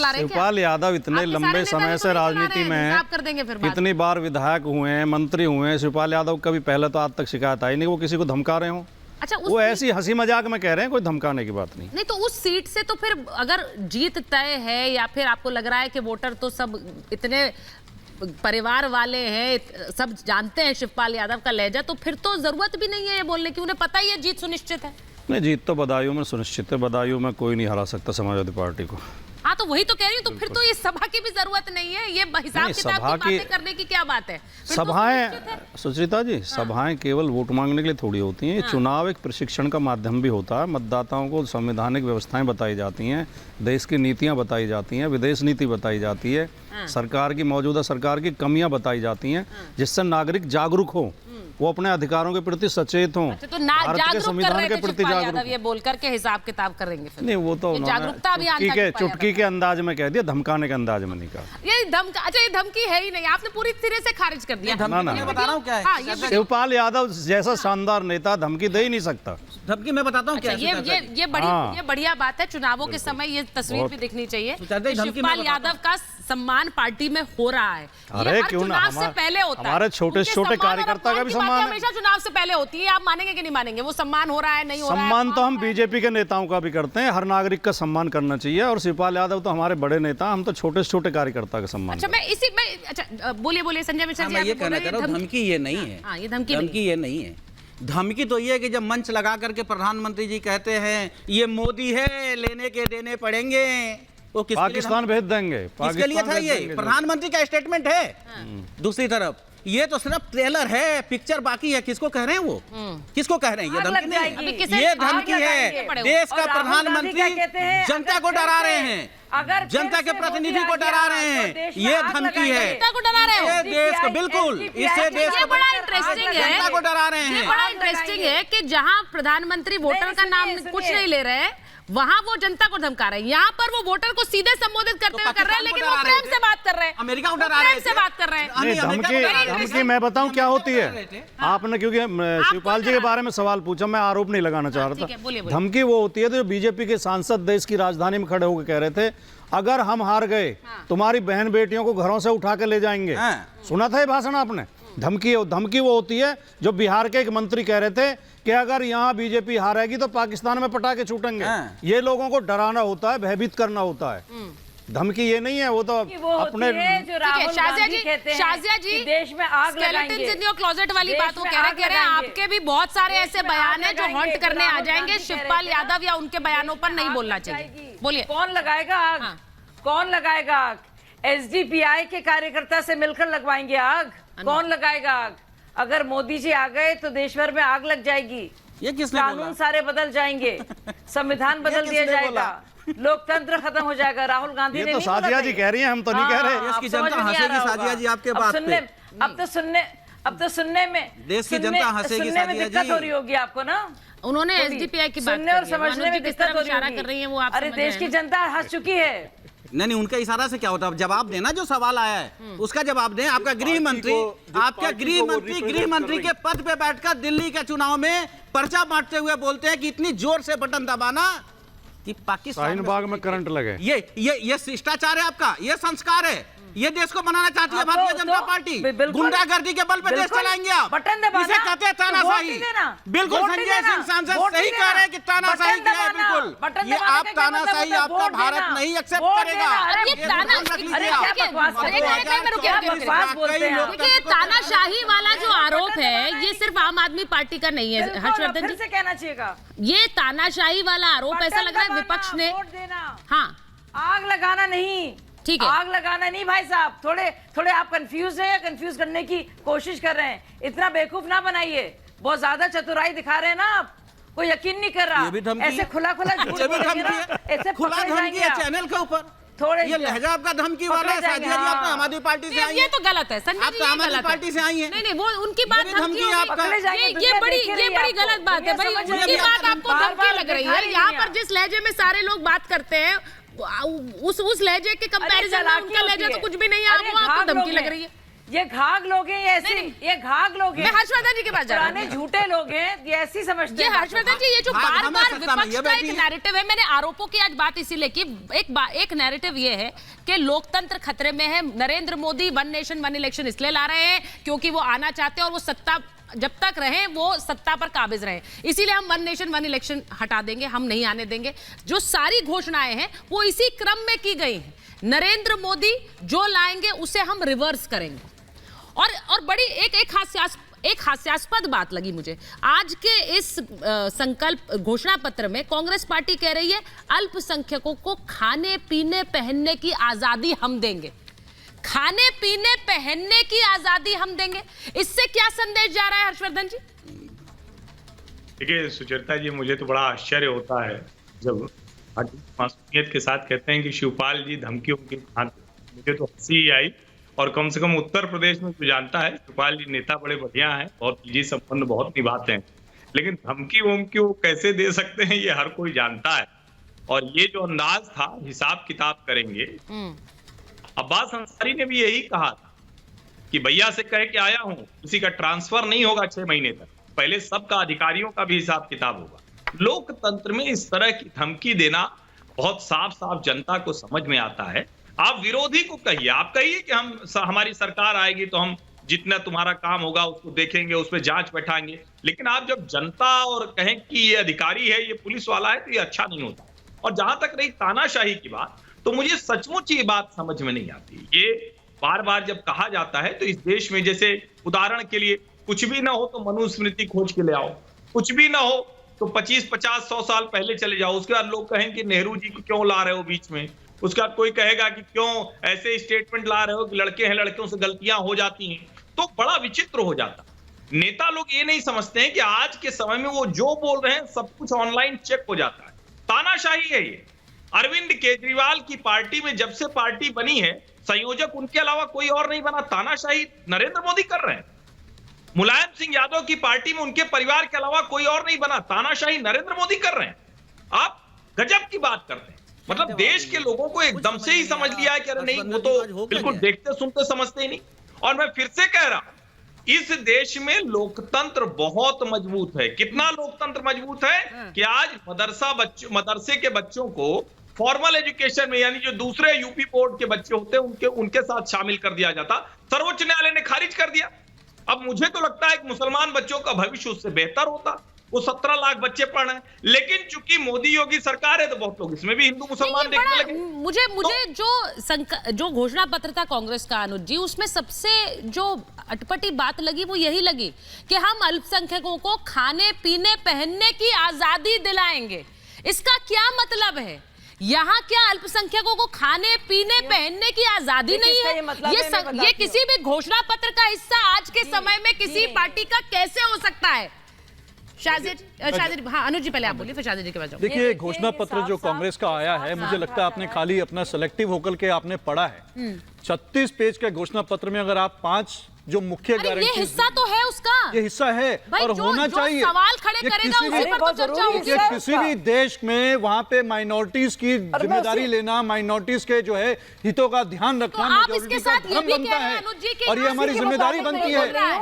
चला रहे हैं क्या? शिवपाल यादव इतने लंबे समय से राजनीति में हैं, कर देंगे फिर कितनी बार विधायक हुए हैं, मंत्री हुए हैं। शिवपाल यादव कभी पहले तो आज तक शिकायत आई नहीं वो किसी को धमका रहे हो। अच्छा, वो ऐसी हंसी मजाक में कह रहे हैं, कोई धमकाने की बात नहीं। नहीं तो उस सीट से तो फिर अगर जीत तय है या फिर आपको लग रहा है कि वोटर तो सब इतने परिवार वाले हैं, सब जानते हैं शिवपाल यादव का लहजा, तो फिर तो जरूरत भी नहीं है ये बोलने की, उन्हें पता ही है जीत सुनिश्चित है। नहीं, जीत तो बदायूं में सुनिश्चित है। बदायूं में कोई नहीं हरा सकता समाजवादी पार्टी को। हाँ तो वही तो कह रही हूँ, तो फिर तो इस सभा की भी जरूरत नहीं है, ये हिसाब किताब की बातें करने की क्या बात है? सभाएं सुचरिता जी, सभाएं केवल वोट मांगने के लिए थोड़ी होती हैं। चुनाव एक प्रशिक्षण का माध्यम भी होता है। मतदाताओं को संवैधानिक व्यवस्थाएं बताई जाती हैं, देश की नीतियां बताई जाती हैं, विदेश नीति बताई जाती है, सरकार की मौजूदा सरकार की कमियां बताई जाती हैं, जिससे नागरिक जागरूक हो, वो अपने अधिकारों के प्रति सचेत हों। तो भारत के संविधान के प्रति जागरूक। ये बोलकर के हिसाब किताब करेंगे फिर। नहीं, वो तो जागरूकता अभियान चुटकी के अंदाज में कह दिया, धमकाने के अंदाज में नहीं कहा। ये धमका, अच्छा ये धमकी है ही नहीं, आपने पूरी तरह से खारिज कर दिया। मैं बता रहा हूँ क्या है। शिवपाल यादव जैसा शानदार नेता धमकी दे ही नहीं सकता। धमकी मैं बताता हूँ क्या है। ये बढ़िया बात है। चुनावों के समय ये तस्वीर भी दिखनी चाहिए। शिवपाल यादव का सम्मान पार्टी में हो रहा है। अरे क्यों ना, से पहले होता है। हमारे छोटे छोटे कार्यकर्ता का भी सम्मान हमेशा चुनाव से पहले होती है। आप मानेंगे कि नहीं मानेंगे, वो सम्मान हो रहा है नहीं हो रहा है? सम्मान तो हम बीजेपी के नेताओं का भी करते हैं। हर नागरिक का सम्मान करना चाहिए, और शिवपाल यादव तो हमारे बड़े नेता, हम तो छोटे छोटे कार्यकर्ता का सम्मान। अच्छा, मैं इसी में, अच्छा बोलिए संजय मिश्रा जी। ये कहना चाह रहा हूँ, धमकी ये नहीं है। ये धमकी ये नहीं है। धमकी तो ये है कि जब मंच लगा करके प्रधानमंत्री जी कहते हैं ये मोदी है, लेने के देने पड़ेंगे, वो पाकिस्तान भेज देंगे। किसके लिए था ये? प्रधानमंत्री का स्टेटमेंट है। दूसरी तरफ ये तो सिर्फ ट्रेलर है, पिक्चर बाकी है। किसको कह रहे हैं वो? किसको कह रहे हैं? ये धमकी नहीं है, ये धमकी है। देश का प्रधानमंत्री जनता को डरा रहे हैं, अगर जनता के प्रतिनिधि को डरा रहे हैं, ये धमकी है। जनता को डरा रहे हो? देश को बिल्कुल, इससे देश को बड़ा इंटरेस्टिंग है, जनता को डरा रहे हैं। ये बड़ा इंटरेस्टिंग है कि जहां प्रधानमंत्री वोटर का नाम कुछ नहीं ले रहे हैं, वहां वो जनता को धमका रहे हैं। यहाँ पर वो वोटर को सीधे संबोधित करते हुए कर रहे हैं, लेकिन वो प्रेम से बात कर रहे हैं। अमेरिका को डरा रहे हैं, प्रेम से बात कर रहे हैं। धमकी मैं बताऊं क्या होती है। आपने क्योंकि शिवपाल जी के बारे में सवाल पूछा, मैं आरोप नहीं लगाना चाह रहा था। धमकी वो होती है जो बीजेपी के सांसद देश की राजधानी में खड़े होकर कह रहे थे, अगर हम हार गए तुम्हारी बहन बेटियों को घरों से उठा के ले जाएंगे। सुना था ये भाषण आपने? धमकी वो होती है जो बिहार के एक मंत्री कह रहे थे कि अगर यहाँ बीजेपी हारेगी तो पाकिस्तान में पटाखे छूटेंगे। ये लोगों को डराना होता है, भयभीत करना होता है। धमकी ये नहीं है, वो तो अपने शाजिया जी देश में आग लगाएंगे, क्लोजेट वाली बात वो कह रहे हैं। आपके भी बहुत सारे ऐसे बयान हैं जो हॉन्ट करने आ जाएंगे। शिवपाल यादव या उनके बयानों पर नहीं बोलना चाहिए। बोलिए, कौन लगाएगा आग? कौन लगाएगा आग? एसडीपीआई के कार्यकर्ता से मिलकर लगवाएंगे आग। कौन लगाएगा आग? अगर मोदी जी आ गए तो देश भर में आग लग जाएगी। ये किसने कानून बोला? सारे बदल जाएंगे, संविधान बदल दिया जाएगा, लोकतंत्र खत्म हो जाएगा। राहुल गांधी ये ने तो नहीं बोला साजिया जी कह रही हैं, हम तो नहीं कह रहे। इसकी जनता हंसेगी साजिया जी आपके बात पे। अब तो सुनने में देश की जनता हंसेगी सुनने में साजिया दिक्कत जी। हो रही होगी आपको ना। उन्होंने एसडीपीआई की बात सुनने और समझने में किस दिक्कत तरह हो इशारा रही कर रही है वो आप अरे देश की जनता हंस चुकी है। नहीं, उनका इशारा से क्या होता है? जवाब देना, जो सवाल आया है उसका जवाब दें। आपका गृह मंत्री के पद पे बैठकर दिल्ली के चुनाव में पर्चा बांटते हुए बोलते हैं कि इतनी जोर से बटन दबाना कि पाकिस्तान बाग में करंट लगे। ये शिष्टाचार है आपका, ये संस्कार है, ये देश को बनाना चाहती है भारतीय जनता पार्टी। गुंडागर्दी के बल पे देश चलाएंगे आप, इसे कहते हैं तानाशाही। बिल्कुल संजय सिंह सांसद सही कह रहे हैं कि तानाशाही किया है। बिल्कुल, ये आप तानाशाही आपका भारत नहीं एक्सेप्ट करेगा। देखिए, तानाशाही वाला जो आरोप है ये सिर्फ आम आदमी पार्टी का नहीं है हर्षवर्धन जी, से कहना चाहिए। ये तानाशाही वाला आरोप ऐसा लग रहा है विपक्ष ने। हाँ, आग लगाना नहीं, ठीक है, आग लगाना नहीं भाई साहब। थोड़े आप कंफ्यूज हैं या कंफ्यूज करने की कोशिश कर रहे हैं। इतना बेवकूफ ना बनाइए, बहुत ज्यादा चतुराई दिखा रहे हैं ना आप। कोई यकीन नहीं कर रहा, ऐसे खुला खुला धमकी है चैनल के ऊपर। थोड़े ये लहजा आपका धमकी वाला है साजिया जी। आप आम आदमी पार्टी से आई ये तो गलत है संजय जी, आम आदमी पार्टी से आई है। नहीं, वो उनकी बात धमकी आपका, ये बड़ी गलत बात है भाई। उनकी बात आपको धमकी लग रही है। यहाँ पर जिस लहजे में सारे लोग बात करते हैं उस लहजे के कंपैरिजन में उनका लहजा तो कुछ भी नहीं है, वो आपको धमकी लग रही है। ये घाघ लोग हैं, ये घाघ लोग हैं। मैं हर्षवर्धन जी के पास जा रहा हूं। पुराने झूठे लोग हैं, ये ऐसी समझते ये हैं। हर्षवर्धन जी, ये जो हाँ, बार हमें बार सत्ता में विपक्ष ये का बैठी एक है। नैरेटिव है, मैंने आरोपों की आज बात इसीलिए की, एक नैरेटिव ये है कि लोकतंत्र खतरे में है। Narendra Modi one nation one election इसलिए ला रहे हैं क्योंकि वो आना चाहते हैं और वो सत्ता जब तक रहे वो सत्ता पर काबिज रहे, इसीलिए हम वन नेशन वन इलेक्शन हटा देंगे, हम नहीं आने देंगे। जो सारी घोषणाएं हैं वो इसी क्रम में की गई हैं। नरेंद्र मोदी जो लाएंगे उसे हम रिवर्स करेंगे। और बड़ी एक हास्यास्पद बात लगी मुझे आज के इस संकल्प घोषणा पत्र में। कांग्रेस पार्टी कह रही है अल्पसंख्यकों को खाने पीने पहनने की आजादी हम देंगे। खाने पीने पहनने की आजादी हम देंगे, इससे क्या संदेश जा रहा है हर्षवर्धन जी? देखिए सुचरिता जी, मुझे तो बड़ा आश्चर्य होता है जब मासूमियत के साथ कहते हैं कि शिवपाल जी धमकियों की खाते। मुझे तो हंसी ही आई। और कम से कम उत्तर प्रदेश में तो जानता है शिवपाल जी नेता बड़े बढ़िया हैं, बहुत निजी संबंध बहुत निभाते हैं, लेकिन धमकी वमकी वो कैसे दे सकते हैं ये हर कोई जानता है। और ये जो अंदाज था हिसाब किताब करेंगे, अब्बास अंसारी ने भी यही कहा था कि भैया से कह के आया हूं, किसी का ट्रांसफर नहीं होगा 6 महीने तक, पहले सबका अधिकारियों का भी हिसाब किताब होगा। लोकतंत्र में इस तरह की धमकी देना बहुत साफ साफ जनता को समझ में आता है। आप विरोधी को कहिए, आप कहिए कि हमारी सरकार आएगी तो हम जितना तुम्हारा काम होगा उसको देखेंगे, उस पर जांच बैठाएंगे, लेकिन आप जब जनता और कहें कि ये अधिकारी है, ये पुलिस वाला है, तो ये अच्छा नहीं होता। और जहां तक रही तानाशाही की बात, तो मुझे सचमुच ये बात समझ में नहीं आती। ये बार बार जब कहा जाता है तो इस देश में जैसे उदाहरण के लिए कुछ भी ना हो तो मनुस्मृति खोज के ले आओ, कुछ भी ना हो तो 25, 50, 100 साल पहले चले जाओ, उसके बाद लोग कहेंगे कि नेहरू जी को क्यों ला रहे हो बीच में, उसके बाद कोई कहेगा कि क्यों ऐसे स्टेटमेंट ला रहे हो कि लड़के हैं, लड़कियों से गलतियां हो जाती हैं, तो बड़ा विचित्र हो जाता। नेता लोग ये नहीं समझते हैं कि आज के समय में वो जो बोल रहे हैं सब कुछ ऑनलाइन चेक हो जाता है। तानाशाही है ये। अरविंद केजरीवाल की पार्टी में जब से पार्टी बनी है, संयोजक उनके अलावा कोई और नहीं बना। तानाशाही नरेंद्र मोदी कर रहे हैं। मुलायम सिंह यादव की पार्टी में उनके परिवार के अलावा कोई और नहीं बना। तानाशाही नरेंद्र मोदी कर रहे हैं। आप गजब की बात करते हैं। मतलब देश के लोगों को एकदम से ही समझ लिया है कि अरे नहीं, वो तो बिल्कुल देखते सुनते समझते ही नहीं। और मैं फिर से कह रहा हूं, इस देश में लोकतंत्र बहुत मजबूत है। कितना लोकतंत्र मजबूत है कि आज मदरसे के बच्चों को फॉर्मल एजुकेशन में, यानी जो दूसरे यूपी बोर्ड के बच्चे होते हैं उनके साथ शामिल कर दिया जाता। सर्वोच्च न्यायालय ने खारिज कर दिया। अब मुझे तो लगता है कि मुसलमान बच्चों का भविष्य उससे बेहतर होता। वो 17 लाख बच्चे पढ़ रहे हैं, लेकिन चूंकि मोदी योगी सरकार है तो बहुत लोग इसमें भी हिंदू मुसलमान देखने लगे। मुझे जो घोषणा पत्र था कांग्रेस का अनुज जी, उसमें सबसे जो अटपटी बात लगी वो यही लगी कि हम अल्पसंख्यकों को खाने पीने पहनने की आजादी दिलाएंगे। इसका क्या मतलब है? यहाँ क्या अल्पसंख्यकों को खाने पीने पहनने की आजादी नहीं है? ये किसी भी घोषणा पत्र का हिस्सा आज के समय में किसी पार्टी का कैसे हो सकता है? शाजिद, हाँ अनुज जी पहले आप बोलिए, फिर शाजिद जी के पास जाओ। देखिए, घोषणा पत्र जो कांग्रेस का आया है, मुझे लगता है आपने खाली अपना सेलेक्टिव होकर के आपने पढ़ा है। 36 पेज के घोषणा पत्र में अगर आप 5 जो मुख्य गारंटी, ये हिस्सा तो है उसका, ये हिस्सा है और होना चाहिए। सवाल खड़े करेगा उसी पर तो चर्चा होगी। किसी भी देश में वहां पे माइनॉरिटीज की जिम्मेदारी लेना, माइनॉरिटीज के जो है हितों का ध्यान रखना आप इसके साथ ये भी कह रहे हैं अनुज जी कि और ये हमारी जिम्मेदारी बनती है